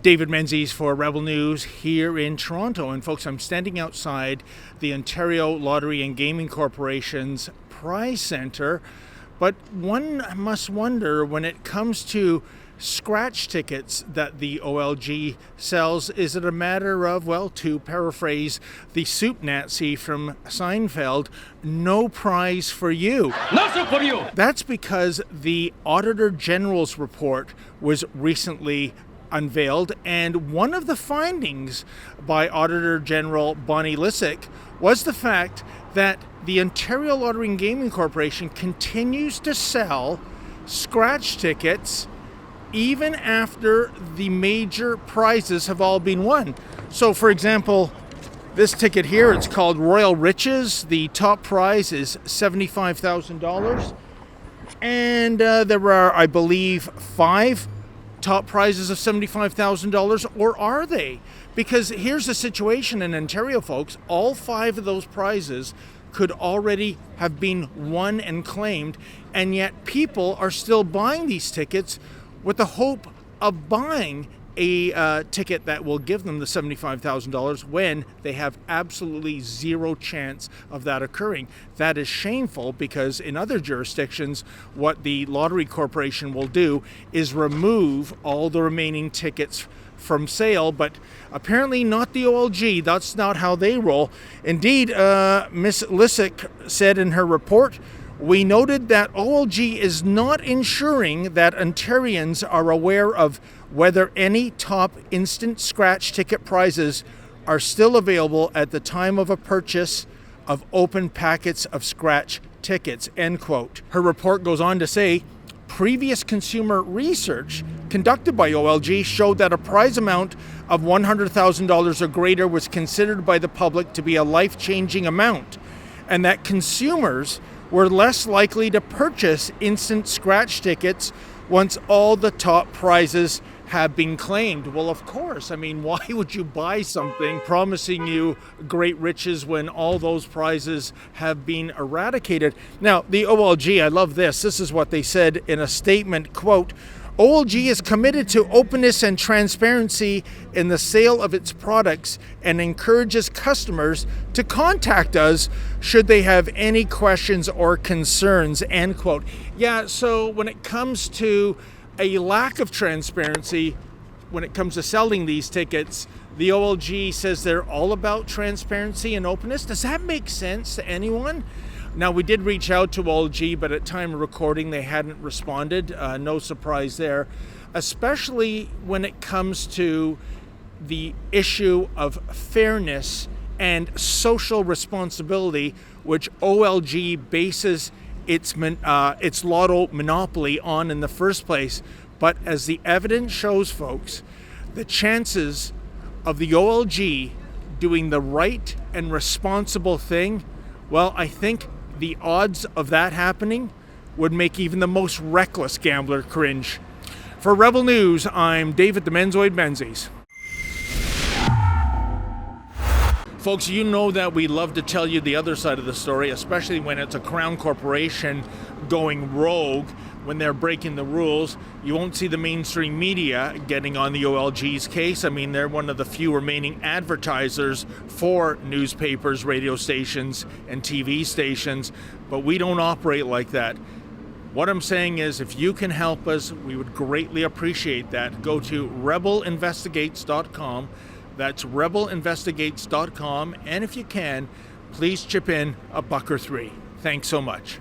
David Menzies for Rebel News here in Toronto. And folks, I'm standing outside the Ontario Lottery and Gaming Corporation's Prize Centre. But one must wonder, when it comes to scratch tickets that the OLG sells, is it a matter of, well, to paraphrase the soup Nazi from Seinfeld, no prize for you? No soup for you! That's because the Auditor General's report was recently unveiled, and one of the findings by Auditor General Bonnie Lysyk was the fact that the Ontario Lottery and Gaming Corporation continues to sell scratch tickets even after the major prizes have all been won. So, for example, this ticket here, it's called Royal Riches. The top prize is $75,000. And there are, I believe, 5 top prizes of $75,000, or are they? Because here's the situation in Ontario, folks. All 5 of those prizes could already have been won and claimed, and yet people are still buying these tickets with the hope of buying a ticket that will give them the $75,000 when they have absolutely zero chance of that occurring. That is shameful, because in other jurisdictions, what the Lottery Corporation will do is remove all the remaining tickets from sale, but apparently not the OLG. That's not how they roll. Indeed, Ms. Lysyk said in her report, "We noted that OLG is not ensuring that Ontarians are aware of whether any top instant scratch ticket prizes are still available at the time of a purchase of open packets of scratch tickets," end quote. Her report goes on to say, previous consumer research conducted by OLG showed that a prize amount of $100,000 or greater was considered by the public to be a life-changing amount, and that consumers were less likely to purchase instant scratch tickets once all the top prizes have been claimed. Well, of course. I mean, why would you buy something promising you great riches when all those prizes have been eradicated? Now, the OLG, I love this. This is what they said in a statement, quote, "OLG is committed to openness and transparency in the sale of its products and encourages customers to contact us should they have any questions or concerns," end quote. Yeah, so when it comes to a lack of transparency, when it comes to selling these tickets, the OLG says they're all about transparency and openness. Does that make sense to anyone? Now, we did reach out to OLG, but at time of recording, they hadn't responded. No surprise there, especially when it comes to the issue of fairness and social responsibility, which OLG bases its lotto monopoly on in the first place. But as the evidence shows, folks, the chances of the OLG doing the right and responsible thing, well, I think the odds of that happening would make even the most reckless gambler cringe. For Rebel News, I'm David the Menzoid Menzies. Folks, you know that we love to tell you the other side of the story, especially when it's a Crown Corporation going rogue, when they're breaking the rules. You won't see the mainstream media getting on the OLG's case. I mean, they're one of the few remaining advertisers for newspapers, radio stations, and TV stations, but we don't operate like that. What I'm saying is, if you can help us, we would greatly appreciate that. Go to rebelinvestigates.com. That's rebelinvestigates.com. And if you can, please chip in $1 or $3. Thanks so much.